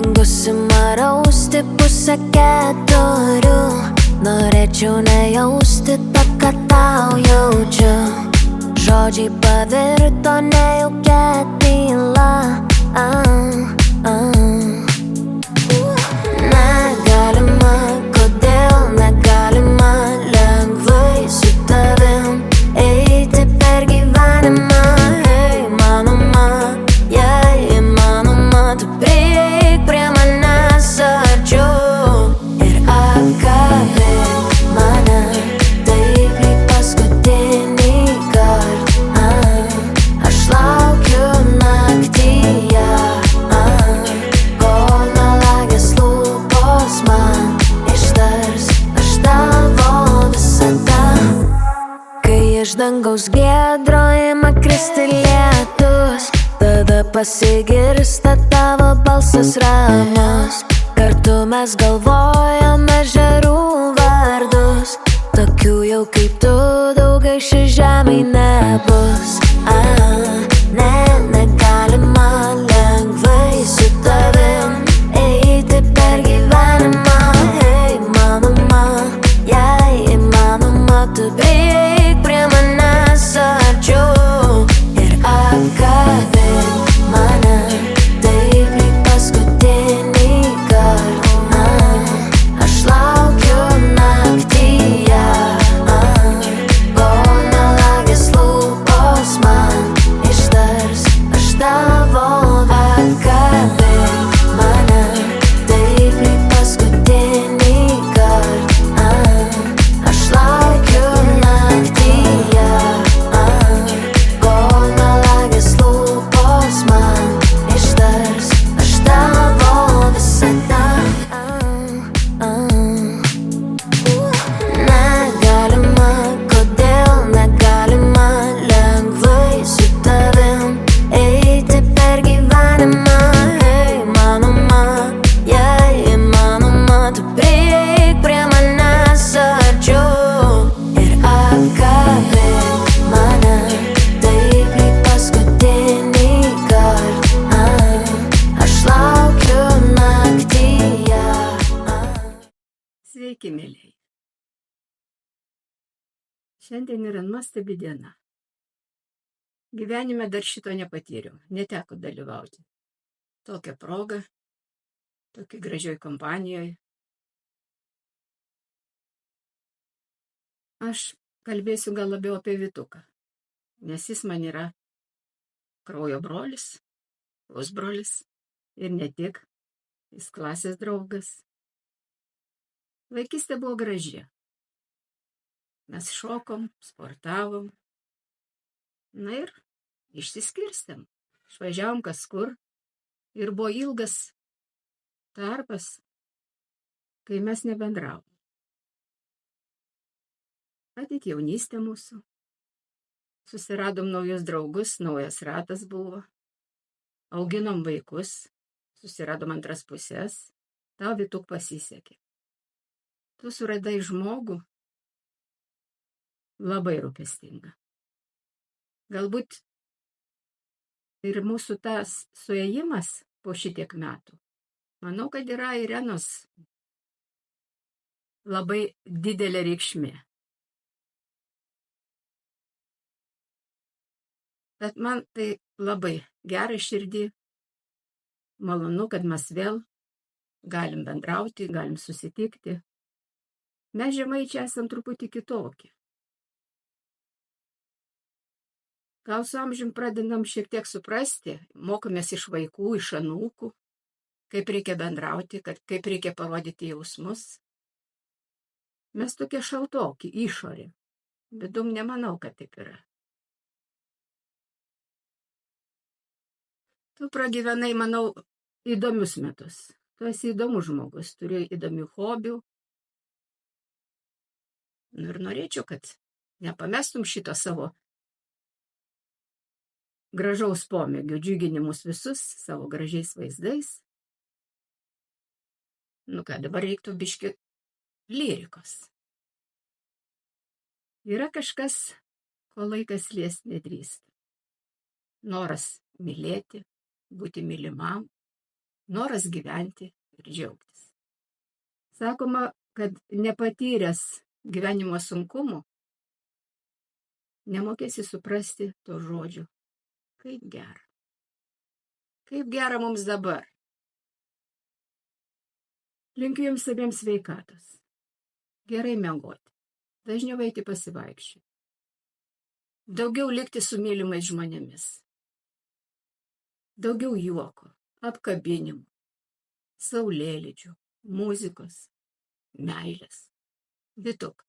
Lingusi marausti pusę keturių. Norėčiau nejausti to, ką tau jaučiu. Žodžiai pavirto nejaukia tyla. Negalima, kodėl negalima lengvai su tavim eiti per gyvenimą. Jei įmanoma, jei įmanoma, tu prieik prie manęs arčiau ir apkabink mane taip lyg paskutinį kartą. Aš laukiu naktyje, kol melagės lūpos man ištars aš tavo visada. Kai iš dangaus giedro ima kristi lietus, tada pasigirsta tavo balsas ramus. Kartu mes galvojame ežerų vardus, tokių jau kaip tu daugai ši žemėj nebus. Negalima lengvai su tavim eiti per gyvenimą. Jei įmanoma, jei įmanoma, tu prieik prie manęs arčiau ir apkabink mane taip lyg paskutinį kartą. Aš laukiu naktyje, kol melagės lūpos man ištars aš tavo. Apkabink mane taip lyg paskutinį kartą. Aš laukiu naktyje, kol melagės lūpos man ištars aš tavo visada. Negalima, kodėl negalima lengvai su tavim eiti per gyvenimą. Jei įmanoma, jei įmanoma, tu prieik prie manęs arčiau ir apkabink mane taip lyg paskutinį kartą. Aš laukiu naktyje. Sveiki, mėlyjei. Šiandien yra nuostabi diena. Gyvenime dar šito nepatyriau, neteko dalyvauti. Tokia proga, tokia gražioj kompanijoje. Aš kalbėsiu gal labiau apie Vytuką, nes jis man yra kraujo brolis, pusbrolis ir ne tik, jis klasės draugas. Vaikystė buvo graži. Mes šokom, sportavom. Na ir išsiskirstėm. Išvažiavom kas kur. Ir buvo ilgas tarpas, kai mes nebendravom. Ateit jaunystė mūsų. Susiradom naujus draugus, naujas ratas buvo. Auginom vaikus, susiradom antras pusės. Tau, Vytuk, pasisekė. Tu suradai žmogų labai rūpestingą. Galbūt ir mūsų tas suėjimas po šitiek metų, manau, kad yra Irenos labai didelė reikšmė. Bet man tai labai gera širdį, malonu, kad mes vėl galim bendrauti, galim susitikti. Mes žemaičiai esam truputį kitokie. Gal su amžium pradedam šiek tiek suprasti, mokomės iš vaikų, iš anūkų, kaip reikia bendrauti, kaip reikia parodyti jausmus. Mes tokie šaltoki, išorė. Vidum nemanau, kad taip yra. Tu pragyvenai, manau, įdomius metus. Tu esi įdomus žmogus, turi įdomių hobių. Ir norėčiau, kad nepamestum šito savo gražaus pomėgio, džiuginimus visus savo gražiais vaizdais. Nu ką, dabar reiktų biški lyrikos. Yra kažkas, ko laikas liest nedrįsta. Noras mylėti, būti mylimam, noras gyventi ir džiaugtis. Sakoma, kad nepatyręs gyvenimo sunkumų nemokėsi suprasti to žodžio. Kaip gera. Kaip gera mums dabar. Linkiu jums abiems sveikatos. Gerai miegoti. Dažniau eiti pasivaikščioti. Daugiau likti su mylimais žmonėmis. Daugiau juoko, apkabinimų, saulėlydžių, muzikos, meilės. Vituk,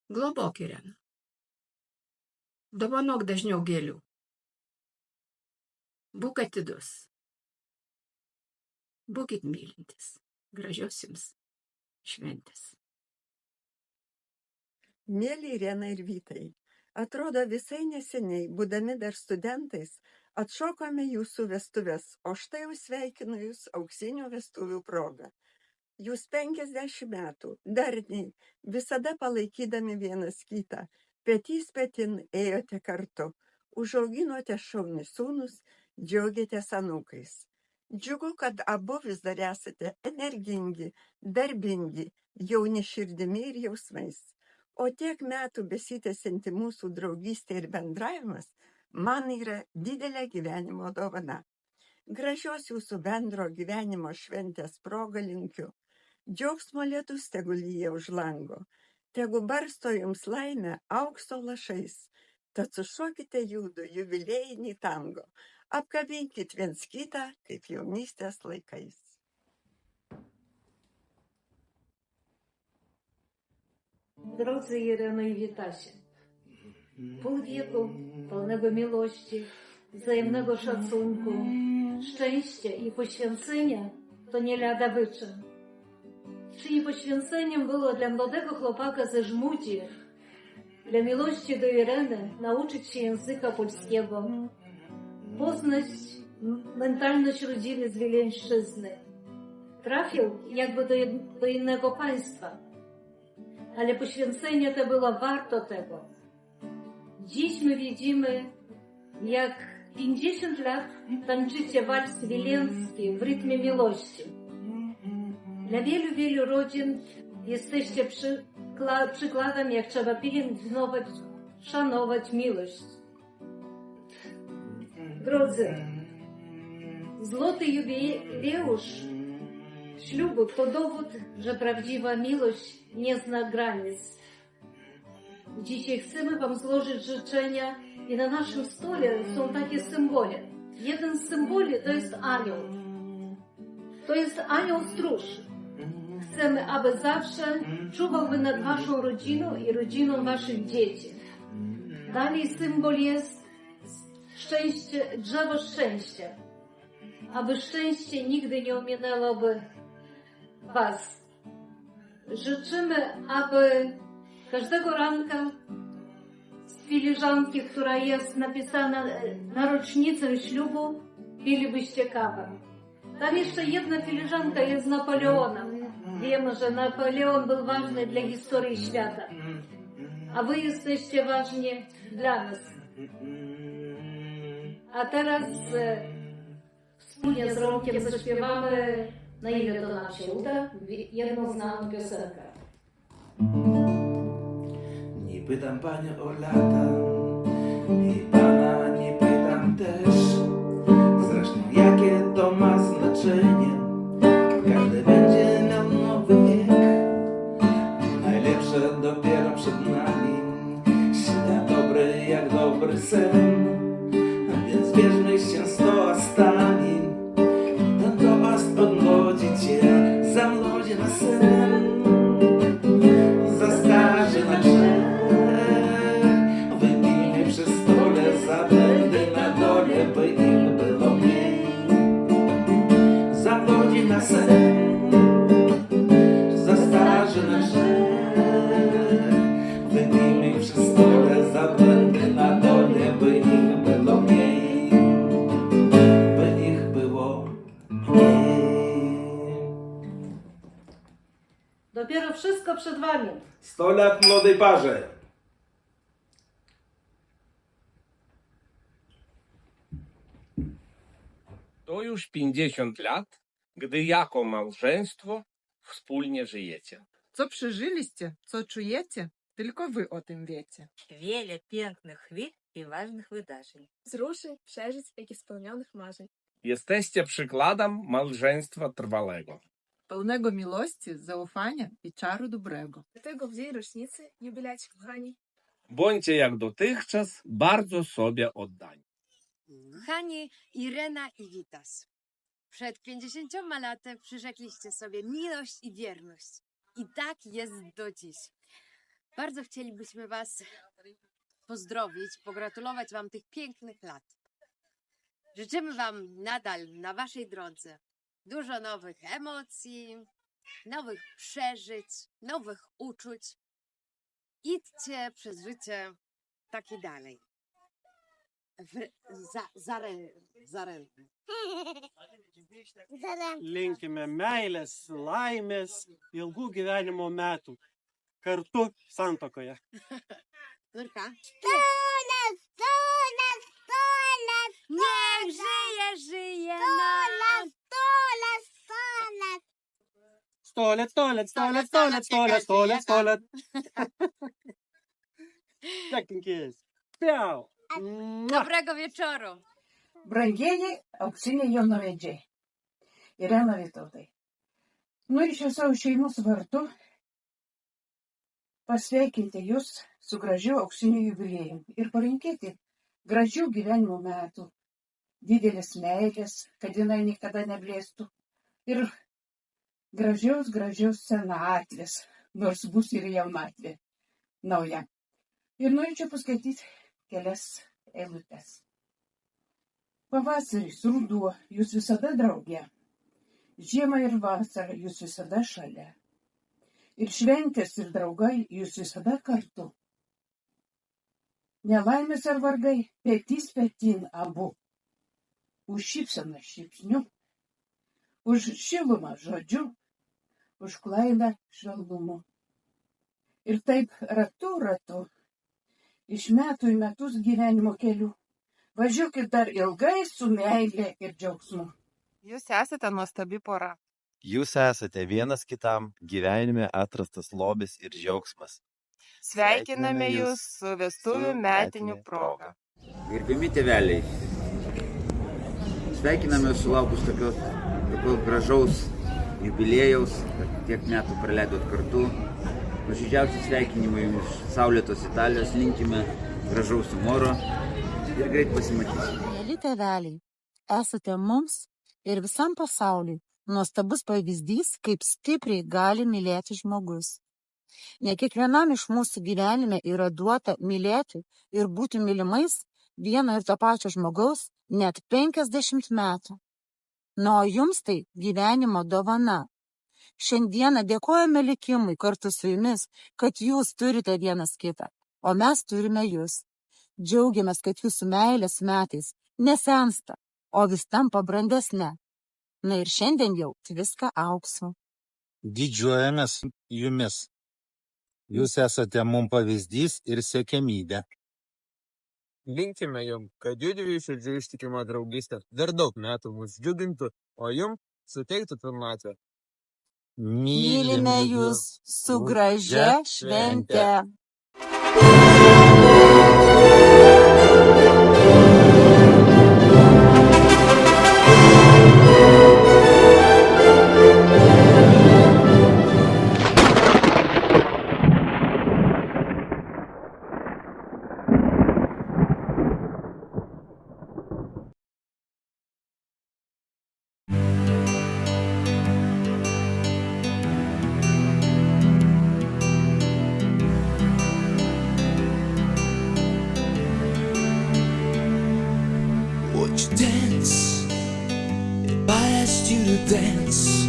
globok Ireną. Dovanok dažniau gėlių. Būk atidus. Būkit mylintis. Gražios jums šventės. Mėly Irena ir Vytai, atrodo visai neseniai, būdami dar studentais, atšokome jūsų vestuves, o štai jau sveikinu jūs auksinių vestuvių proga. Jūs 50 metų, darniai, visada palaikydami vienas kitą, petys petin ėjote kartu, užauginote šaunius sūnus, džiaugiatės anūkais. Džiugu, kad abu vis dar esate energingi, darbingi, jauni širdimi ir jausmais. O tiek metų besitęsianti mūsų draugystė ir bendravimas man yra didelė gyvenimo dovana. Gražios jūsų bendro gyvenimo šventės proga linkiu. Džiaugsmo lietus tegul lyja už lango. Tegu barsto jums laimę aukso lašais. Tad sušokite jūdu jubiliejinį tango. Apkabinkit viens kitą kaip jaunystės laikais. Drodzy Ireno i Witasie, pół wieku pełnego miłości, wzajemnego szacunku, szczęścia i poświęcenia to nie lada wyczyn. Czyim poświęceniem było dla młodego chłopaka ze Żmudzi, dla miłości do Ireny nauczyć się języka polskiego, poznać mentalność rodziny z Wileńszczyzny. Trafił jakby do innego państwa. Ale poświęcenie to było warto tego. Dziś my widzimy, jak 50 lat tańczycie wals wileński w rytmie miłości. Dla wielu, wielu rodzin jesteście przykładem, jak trzeba pielęgnować, szanować miłość. Drodzy, złoty jubileusz ślubu to dowód, że prawdziwa miłość nie zna granic. Dzisiaj chcemy wam złożyć życzenia i na naszym stole są takie symbole. Jeden z symboli to jest anioł. To jest anioł stróż. Chcemy, aby zawsze czuwał nad waszą rodziną i rodziną waszych dzieci. Dalej symbol jest szczęście, drzewo szczęścia. Aby szczęście nigdy nie ominęłoby was. Życzymy, aby każdego ranka z filiżanki, która jest napisana na rocznicę ślubu, pilibyście kawę. Tam jeszcze jedna filiżanka jest z Napoleonem. Wiemy, że Napoleon był ważny dla historii świata. A wy jesteście ważni dla nas. A teraz wspólnie z Romkiem zaśpiewamy, na ile to nam się uda, jedną znaną piosenkę. Nie pytam panią o lata i pana nie pytam też. Zresztą jakie to ma znaczenie, każdy będzie miał nowy wiek. Najlepsze dopiero przed nami, śnia dobry jak dobry sen. Więc bierzmy się z toastami, ten toast odmłodzi cię, zamłodzi na sen. Za starzy na grzech, wypijmy przy stole, zabędy na dole, by ich było mniej. Zamłodzi na sen, za starzy na grzech, wypijmy przy stole, zabędy na dole, by ich było mniej. By ich było mniej. Dopiero wszystko przed wami. 100 lat młodej parze. To już 50 lat, gdy jako małżeństwo wspólnie żyjecie. Co przeżyliście, co czujecie, tylko wy o tym wiecie. Wiele pięknych chwil i ważnych wydarzeń. Wzruszeń, przeżyć, jak i spełnionych marzeń. Jesteście przykładem małżeństwa trwałego. Pełnego miłości, zaufania i czaru dobrego. Dlatego w dzień rocznicy jubilaci kochani. Bądźcie jak dotychczas bardzo sobie oddani. Kochani Irena i Witas, przed 50 laty przyrzekliście sobie miłość i wierność. I tak jest do dziś. Bardzo chcielibyśmy Was pozdrowić, pogratulować Wam tych pięknych lat. Życzymy Wam nadal na Waszej drodze dużo nowych emocji, nowych przeżyć, nowych uczuć. Idźcie przez życie tak i dalej. Linkime meilės, laimės, ilgų gyvenimo metų. Kartu santuokoje. Nurka? Niech żyje, żyje nam! 100 lat, 100 lat, 100 lat, 100 lat, 100 lat, 100 lat, 100 lat. Tak jest. Piau. Dobrego wieczoru! Brangieji auksiniai jaunavedžiai. Irena Vytautai. Norėčiau savo šeimos vardu pasveikinti Jūs su gražiu auksiniu jubiliejumi ir palinkėti gražių gyvenimo metų, didelės meilės, kad jinai niekada neblėstų ir gražios senatvės, nors bus ir jaunatvė nauja. Ir norėčiau paskaityti kelias eilutes. Pavasaris, ruduo, Jūs visada drauge. Žiema ir vasara, Jūs visada šalia. Ir šventės ir draugai, Jūs visada kartu. Nelaimės ar vargai, petys petin abu. Už šypseną šypsniu, už šilumą žodžiu, už klaidą švelnumu. Ir taip ratu, iš metų į metus gyvenimo keliu. Važiuokit dar ilgai su meilė ir džiaugsmu. Jūs esate nuostabi pora. Jūs esate vienas kitam gyvenime atrastas lobis ir džiaugsmas. Sveikiname Jūs su vestuvių metinių proga. Gerbiami tėveliai, sveikiname sulaukus tokio gražaus jubiliejaus, kad tiek metų praleidot kartu. Nuoširdžiausi sveikinimai iš saulėtos Italijos, linkime gražaus humoro ir greit pasimatysime. Mieli tėveliai, esate mums ir visam pasauliui nuostabus pavyzdys, kaip stipriai gali mylėti žmogus. Ne kiekvienam iš mūsų gyvenime yra duota mylėti ir būti mylimais vieno ir to pačio žmogaus net 50 metų. Na, o jums tai gyvenimo dovana. Šiandieną dėkojame likimui kartu su jumis, kad jūs turite vienas kitą, o mes turime jūs. Džiaugiamės, kad jūsų meilės metais nesensta, o vis tampa brandesnė. Na ir šiandien jau viską auksu. Didžiuojamės jumis. Jūs esate mums pavyzdys ir siekiamybė. Linkime jums, kad jųdviejų širdžių ištikima draugystė dar daug metų mus džiugintų, o jums suteiktų pilnatvę. Mylime jūs su gražia švente. Would you dance if I asked you to dance?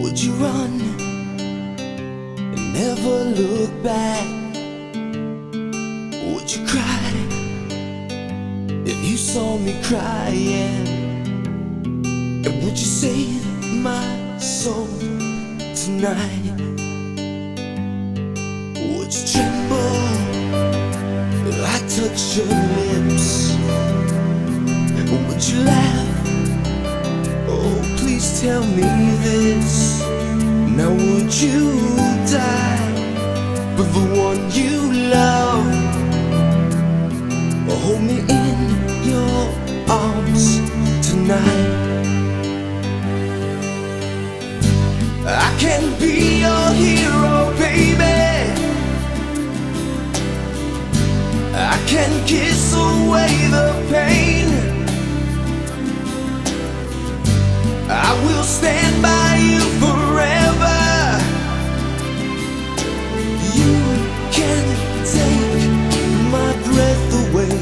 Would you run and never look back? Would you cry if you saw me crying? And would you save my soul tonight? Would you tremble if I touched your lips? Would you laugh? Oh, please tell me this. Now would you die for the one you love? Or hold me in your arms tonight? I can be your hero, baby. I can kiss away the pain. I will stand by you forever. You can take my breath away.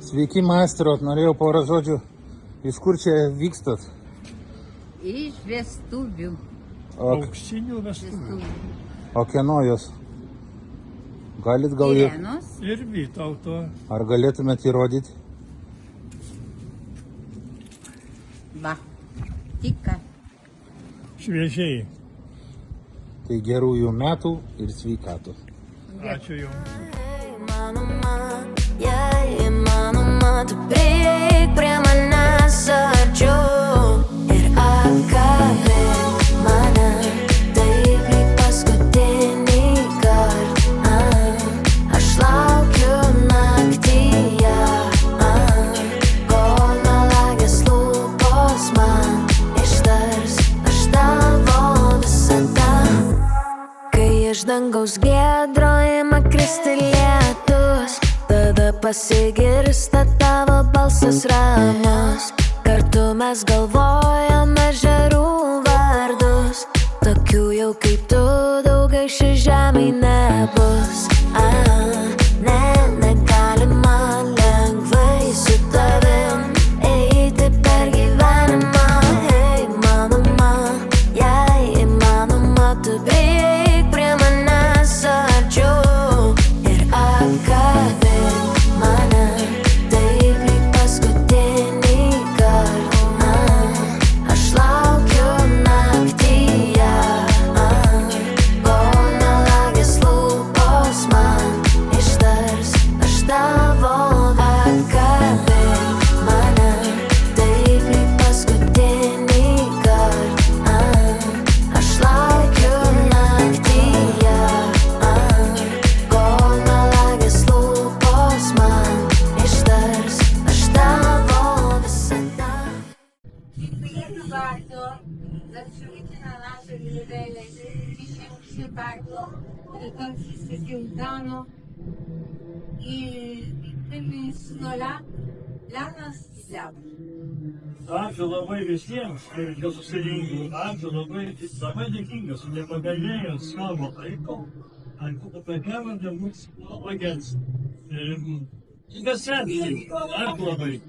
Sveiki, maestro, norėjau porą žodžių. Iš kur čia vykstat? Iš vestuvių. Auksinių vestuvių. O kieno jos? Galit gal ir... Irenos. Ir Vytauto. Ar galėtumėt įrodyti? Va, tik ką. Šviežiai. Tai gerųjų metų ir sveikatų. Ačiū jums. Įmanoma, tu prieik prie manęs arčiau ir apkabink mane, taip lyg paskutinį kartą. Aš laukiu naktyje, kol melagės lūpos man ištars aš tavo visada. Kai iš dangaus giedro ima kristi lietus, tada pasigirsta tavo balsas ramus. Kartu mes galvojame ežerų vardus, tokių jau kaip tu daugai ši žemėj nebus. Ne, negalima lengvai su tavim eiti per gyvenimą. Įmanoma, jei įmanoma, tu prieik prie manęs arčiau ir apkabink mane, taip lyg paskutinį kartą. Aš laukiu naktyje, kol melagės lūpos man ištars aš tavo. Apkabink mane, taip lyg paskutinį kartą. Aš laukiu naktyje. bardzo za przybycie na nasze niedzielę. Cieszymy się bardzo, że to wszystko się udało i tymi 100 lat dla nas i dla was. Ačiū labai visiems, kurie susirinko. Ačiū labai dėkingas, kurie pagalėjo savo laiko, apie keletą mus labai geras. Ačiū labai.